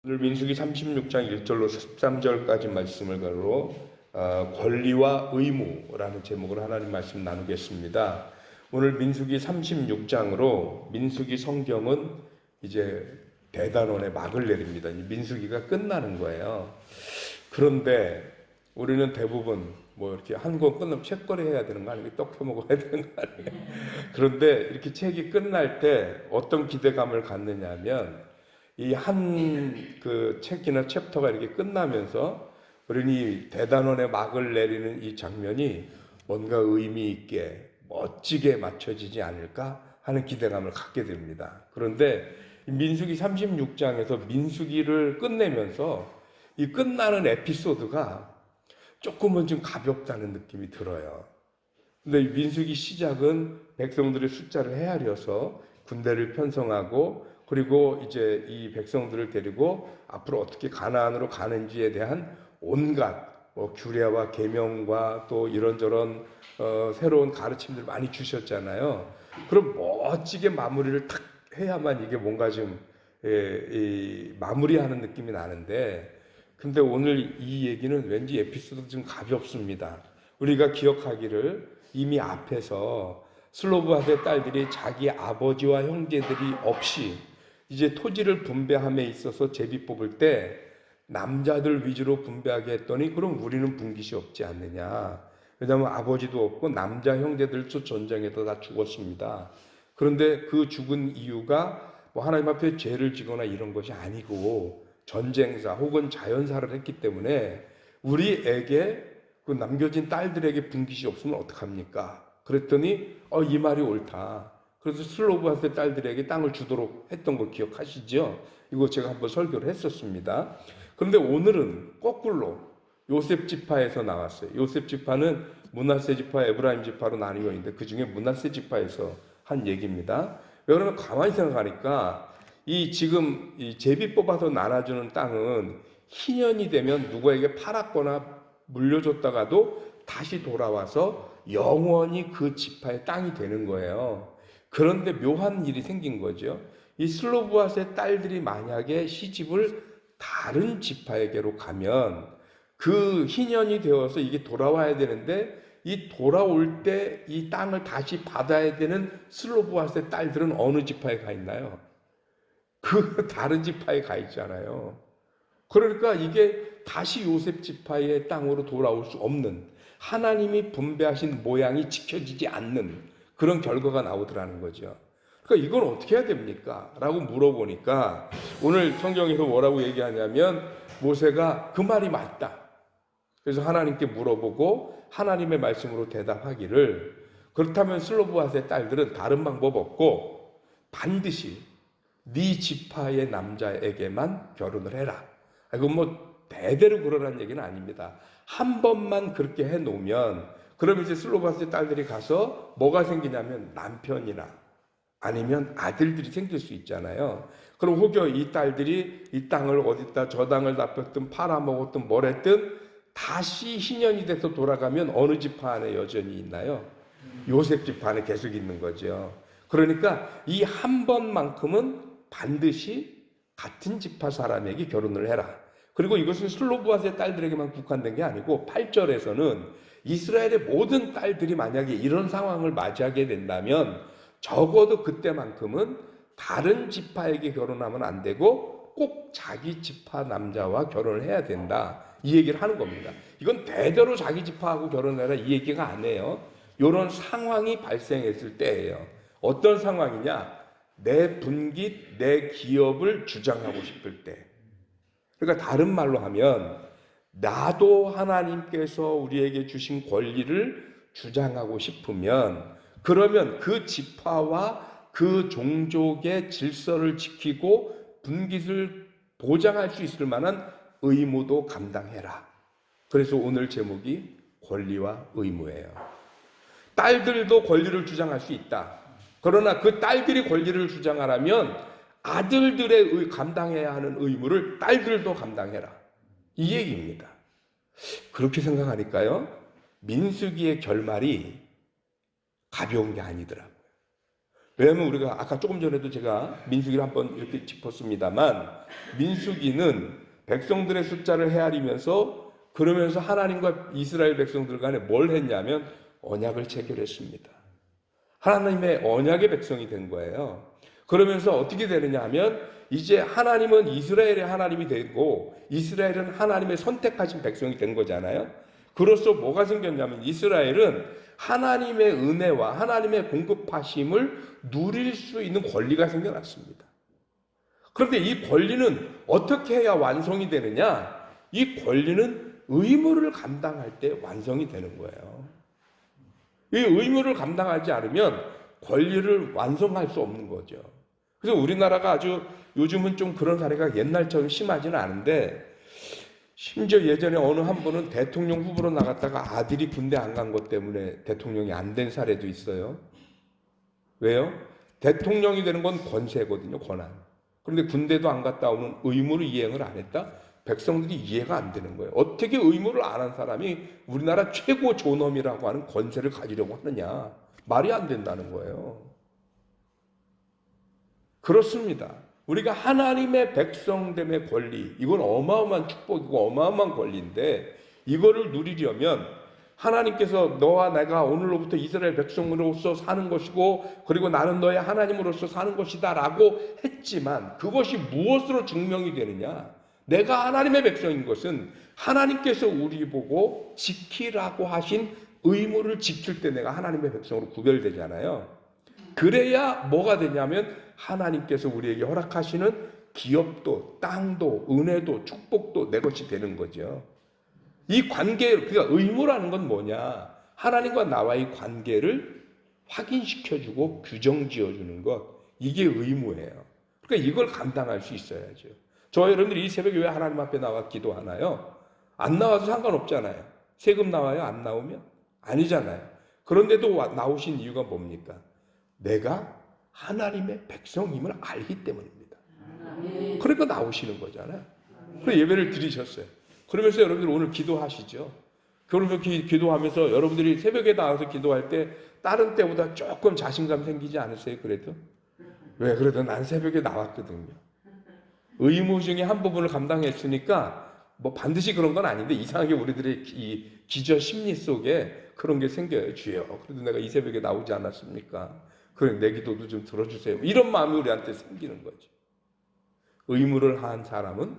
오늘 민수기 36장 1절로 13절까지 말씀을 가로 권리와 의무라는 제목으로 하나님 말씀 나누겠습니다. 오늘 민수기 36장으로 민수기 성경은 이제 대단원의 막을 내립니다. 민수기가 끝나는 거예요. 그런데 우리는 대부분 뭐 이렇게 한 권 끝나면 책거리 해야 되는 거 아니에요? 떡 펴먹어야 되는 거 아니에요? 그런데 이렇게 책이 끝날 때 어떤 기대감을 갖느냐 하면 이 한 그 책이나 챕터가 이렇게 끝나면서 우리는 대단원의 막을 내리는 이 장면이 뭔가 의미 있게 멋지게 맞춰지지 않을까 하는 기대감을 갖게 됩니다. 그런데 민수기 36장에서 민수기를 끝내면서 이 끝나는 에피소드가 조금은 좀 가볍다는 느낌이 들어요. 근데 민수기 시작은 백성들의 숫자를 헤아려서 군대를 편성하고 그리고 이제 이 백성들을 데리고 앞으로 어떻게 가나안으로 가는지에 대한 온갖 규례와 계명과 또 이런저런 새로운 가르침들 많이 주셨잖아요. 그럼 멋지게 마무리를 탁 해야만 이게 뭔가 좀 마무리하는 느낌이 나는데, 근데 오늘 이 얘기는 왠지 에피소드 좀 가볍습니다. 우리가 기억하기를 이미 앞에서 슬로브핫의 딸들이 자기 아버지와 형제들이 없이 이제 토지를 분배함에 있어서 제비 뽑을 때 남자들 위주로 분배하게 했더니 그럼 우리는 분깃이 없지 않느냐. 왜냐하면 아버지도 없고 남자 형제들도 전쟁에서 다 죽었습니다. 그런데 그 죽은 이유가 뭐 하나님 앞에 죄를 지거나 이런 것이 아니고 전쟁사 혹은 자연사를 했기 때문에 우리에게 그 남겨진 딸들에게 분깃이 없으면 어떡합니까? 그랬더니 이 말이 옳다. 그래서 슬로브핫의 딸들에게 땅을 주도록 했던 거 기억하시죠? 이거 제가 한번 설교를 했었습니다. 그런데 오늘은 거꾸로 요셉 지파에서 나왔어요. 요셉 지파는 므낫세 지파, 에브라임 지파로 나뉘어 있는데 그 중에 므낫세 지파에서 한 얘기입니다. 왜 그러면 가만히 생각하니까 이 지금 이 제비 뽑아서 나눠주는 땅은 희년이 되면 누구에게 팔았거나 물려줬다가도 다시 돌아와서 영원히 그 지파의 땅이 되는 거예요. 그런데 묘한 일이 생긴 거죠. 이 슬로브핫의 딸들이 만약에 시집을 다른 지파에게로 가면 그 희년이 되어서 이게 돌아와야 되는데 이 돌아올 때 이 땅을 다시 받아야 되는 슬로브핫의 딸들은 어느 지파에 가 있나요? 그 다른 지파에 가 있잖아요. 그러니까 이게 다시 요셉 지파의 땅으로 돌아올 수 없는, 하나님이 분배하신 모양이 지켜지지 않는 그런 결과가 나오더라는 거죠. 그러니까 이건 어떻게 해야 됩니까? 라고 물어보니까 오늘 성경에서 뭐라고 얘기하냐면 모세가 그 말이 맞다. 그래서 하나님께 물어보고 하나님의 말씀으로 대답하기를, 그렇다면 슬로브핫의 딸들은 다른 방법 없고 반드시 네 지파의 남자에게만 결혼을 해라. 이건 뭐 대대로 그러라는 얘기는 아닙니다. 한 번만 그렇게 해놓으면 그럼 이제 슬로바스의 딸들이 가서 뭐가 생기냐면 남편이나 아니면 아들들이 생길 수 있잖아요. 그럼 혹여 이 딸들이 이 땅을 어디다 저 땅을 납혔든 팔아먹었든 뭘 했든 다시 희년이 돼서 돌아가면 어느 지파 안에 여전히 있나요? 요셉 지파 안에 계속 있는 거죠. 그러니까 이 한 번만큼은 반드시 같은 지파 사람에게 결혼을 해라. 그리고 이것은 슬로브핫의 딸들에게만 국한된 게 아니고 8절에서는 이스라엘의 모든 딸들이 만약에 이런 상황을 맞이하게 된다면 적어도 그때만큼은 다른 지파에게 결혼하면 안 되고 꼭 자기 지파 남자와 결혼을 해야 된다. 이 얘기를 하는 겁니다. 이건 대대로 자기 지파하고 결혼해라 이 얘기가 아니에요. 이런 상황이 발생했을 때예요. 어떤 상황이냐? 내 분깃, 내 기업을 주장하고 싶을 때. 그러니까 다른 말로 하면 나도 하나님께서 우리에게 주신 권리를 주장하고 싶으면 그러면 그 지파와 그 종족의 질서를 지키고 분깃을 보장할 수 있을 만한 의무도 감당해라. 그래서 오늘 제목이 권리와 의무예요. 딸들도 권리를 주장할 수 있다. 그러나 그 딸들이 권리를 주장하려면 아들들의 감당해야 하는 의무를 딸들도 감당해라. 이 얘기입니다. 그렇게 생각하니까요, 민수기의 결말이 가벼운 게 아니더라고요. 왜냐하면 우리가 아까 조금 전에도 제가 민수기를 한번 이렇게 짚었습니다만, 민수기는 백성들의 숫자를 헤아리면서 그러면서 하나님과 이스라엘 백성들 간에 뭘 했냐면 언약을 체결했습니다. 하나님의 언약의 백성이 된 거예요. 그러면서 어떻게 되느냐 하면 이제 하나님은 이스라엘의 하나님이 되고 이스라엘은 하나님의 선택하신 백성이 된 거잖아요. 그로써 뭐가 생겼냐면 이스라엘은 하나님의 은혜와 하나님의 공급하심을 누릴 수 있는 권리가 생겨났습니다. 그런데 이 권리는 어떻게 해야 완성이 되느냐? 이 권리는 의무를 감당할 때 완성이 되는 거예요. 이 의무를 감당하지 않으면 권리를 완성할 수 없는 거죠. 그래서 우리나라가 아주 요즘은 좀 그런 사례가 옛날처럼 심하지는 않은데, 심지어 예전에 어느 한 분은 대통령 후보로 나갔다가 아들이 군대 안 간 것 때문에 대통령이 안 된 사례도 있어요. 왜요? 대통령이 되는 건 권세거든요, 권한. 그런데 군대도 안 갔다 오면 의무를 이행을 안 했다? 백성들이 이해가 안 되는 거예요. 어떻게 의무를 안 한 사람이 우리나라 최고 존엄이라고 하는 권세를 가지려고 하느냐? 말이 안 된다는 거예요. 그렇습니다. 우리가 하나님의 백성됨의 권리, 이건 어마어마한 축복이고 어마어마한 권리인데, 이거를 누리려면 하나님께서 너와 내가 오늘로부터 이스라엘 백성으로서 사는 것이고 그리고 나는 너의 하나님으로서 사는 것이다 라고 했지만, 그것이 무엇으로 증명이 되느냐? 내가 하나님의 백성인 것은 하나님께서 우리 보고 지키라고 하신 의무를 지킬 때 내가 하나님의 백성으로 구별되잖아요. 그래야 뭐가 되냐면 하나님께서 우리에게 허락하시는 기업도 땅도 은혜도 축복도 내 것이 되는 거죠. 이 관계, 그러니까 의무라는 건 뭐냐? 하나님과 나와의 관계를 확인시켜주고 규정 지어주는 것, 이게 의무예요. 그러니까 이걸 감당할 수 있어야죠. 저 여러분들이 이 새벽에 왜 하나님 앞에 나와 기도하나요? 안 나와도 상관없잖아요. 세금 나와요? 안 나오면? 아니잖아요. 그런데도 나오신 이유가 뭡니까? 내가 하나님의 백성임을 알기 때문입니다. 그러니까 나오시는 거잖아요. 그래서 예배를 드리셨어요. 그러면서 여러분들 오늘 기도하시죠. 그러면서 기도하면서 여러분들이 새벽에 나와서 기도할 때 다른 때보다 조금 자신감 생기지 않으세요? 그래도? 왜? 그래도 난 새벽에 나왔거든요. 의무 중에 한 부분을 감당했으니까 뭐 반드시 그런 건 아닌데 이상하게 우리들의 이 기저 심리 속에 그런 게 생겨요. 주여, 그래도 내가 이 새벽에 나오지 않았습니까? 그래, 내 기도도 좀 들어주세요. 이런 마음이 우리한테 생기는 거죠. 의무를 한 사람은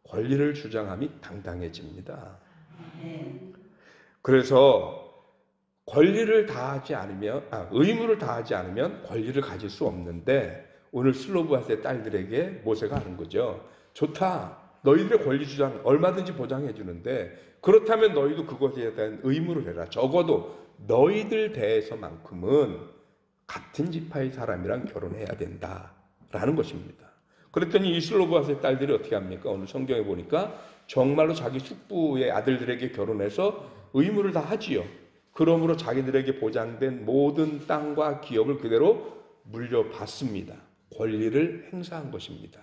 권리를 주장함이 당당해집니다. 그래서 권리를 다하지 않으면, 의무를 다하지 않으면 권리를 가질 수 없는데, 오늘 슬로브아스의 딸들에게 모세가 하는 거죠. 좋다. 너희들의 권리 주장 얼마든지 보장해 주는데, 그렇다면 너희도 그것에 대한 의무를 해라. 적어도 너희들 대해서만큼은 같은 지파의 사람이랑 결혼해야 된다라는 것입니다. 그랬더니 이 슬로브아스의 딸들이 어떻게 합니까? 오늘 성경에 보니까 정말로 자기 숙부의 아들들에게 결혼해서 의무를 다 하지요. 그러므로 자기들에게 보장된 모든 땅과 기업을 그대로 물려받습니다. 권리를 행사한 것입니다.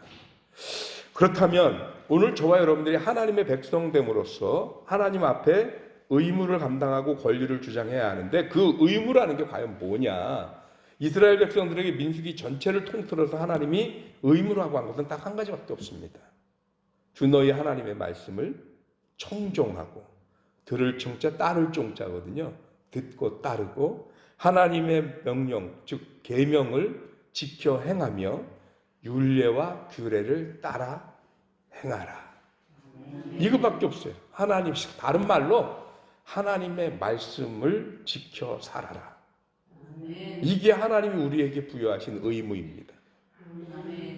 그렇다면 오늘 저와 여러분들이 하나님의 백성됨으로써 하나님 앞에 의무를 감당하고 권리를 주장해야 하는데, 그 의무라는 게 과연 뭐냐? 이스라엘 백성들에게 민수기 전체를 통틀어서 하나님이 의무라고 한 것은 딱 한 가지밖에 없습니다. 주 너희 하나님의 말씀을 청종하고, 들을 청자 따를 종자거든요. 듣고 따르고 하나님의 명령 즉 계명을 지켜 행하며 율례와 규례를 따라 행하라. 이거밖에 없어요. 하나님, 다른 말로 하나님의 말씀을 지켜 살아라. 이게 하나님이 우리에게 부여하신 의무입니다.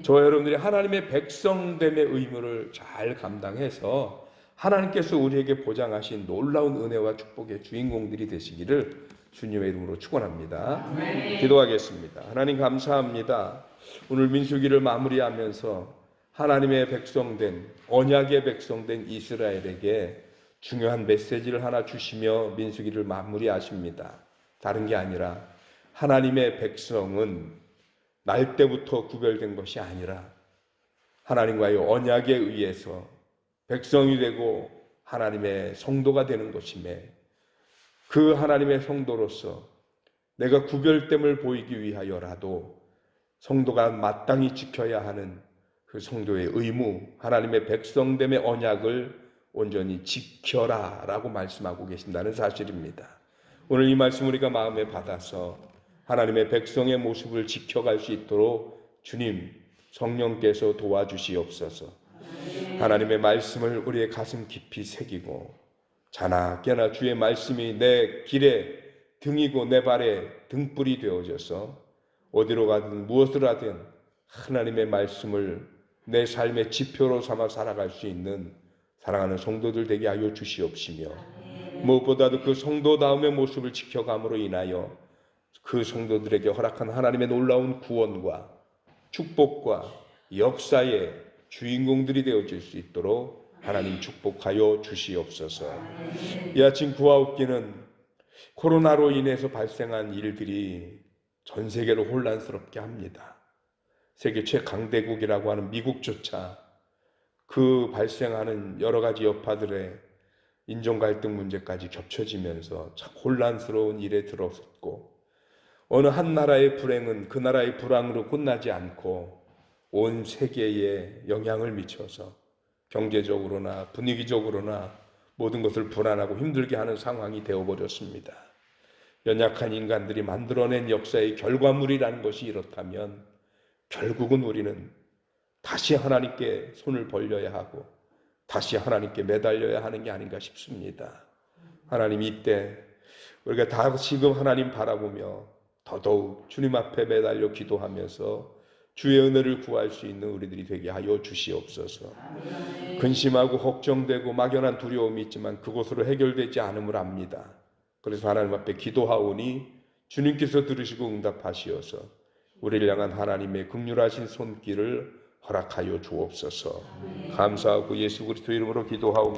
저와 여러분들이 하나님의 백성됨의 의무를 잘 감당해서 하나님께서 우리에게 보장하신 놀라운 은혜와 축복의 주인공들이 되시기를 주님의 이름으로 축원합니다. 기도하겠습니다. 하나님 감사합니다. 오늘 민수기를 마무리하면서 하나님의 백성된, 언약의 백성된 이스라엘에게 중요한 메시지를 하나 주시며 민수기를 마무리하십니다. 다른 게 아니라 하나님의 백성은 날 때부터 구별된 것이 아니라 하나님과의 언약에 의해서 백성이 되고 하나님의 성도가 되는 것임에, 그 하나님의 성도로서 내가 구별됨을 보이기 위하여라도 성도가 마땅히 지켜야 하는 그 성도의 의무, 하나님의 백성됨의 언약을 온전히 지켜라 라고 말씀하고 계신다는 사실입니다. 오늘 이 말씀 우리가 마음에 받아서 하나님의 백성의 모습을 지켜갈 수 있도록 주님 성령께서 도와주시옵소서. 하나님의 말씀을 우리의 가슴 깊이 새기고 자나깨나 주의 말씀이 내 길에 등이고 내 발에 등불이 되어져서 어디로 가든 무엇을 하든 하나님의 말씀을 내 삶의 지표로 삼아 살아갈 수 있는 사랑하는 성도들 되게 하여 주시옵시며, 무엇보다도 그 성도다움의 모습을 지켜감으로 인하여 그 성도들에게 허락한 하나님의 놀라운 구원과 축복과 역사의 주인공들이 되어질 수 있도록 하나님 축복하여 주시옵소서. 이 아침 구하옵기는 코로나로 인해서 발생한 일들이 전 세계를 혼란스럽게 합니다. 세계 최강대국이라고 하는 미국조차 그 발생하는 여러 가지 여파들의 인종 갈등 문제까지 겹쳐지면서 참 혼란스러운 일에 들어섰고, 어느 한 나라의 불행은 그 나라의 불황으로 끝나지 않고 온 세계에 영향을 미쳐서 경제적으로나 분위기적으로나 모든 것을 불안하고 힘들게 하는 상황이 되어버렸습니다. 연약한 인간들이 만들어낸 역사의 결과물이라는 것이 이렇다면 결국은 우리는 다시 하나님께 손을 벌려야 하고 다시 하나님께 매달려야 하는 게 아닌가 싶습니다. 하나님, 이때 우리가 다시금 하나님 바라보며 더더욱 주님 앞에 매달려 기도하면서 주의 은혜를 구할 수 있는 우리들이 되게 하여 주시옵소서. 근심하고 걱정되고 막연한 두려움이 있지만 그것으로 해결되지 않음을 압니다. 그래서 하나님 앞에 기도하오니 주님께서 들으시고 응답하시어서 우리를 향한 하나님의 긍휼하신 손길을 허락하여 주옵소서. 감사하고 예수 그리스도 이름으로 기도하옵니다.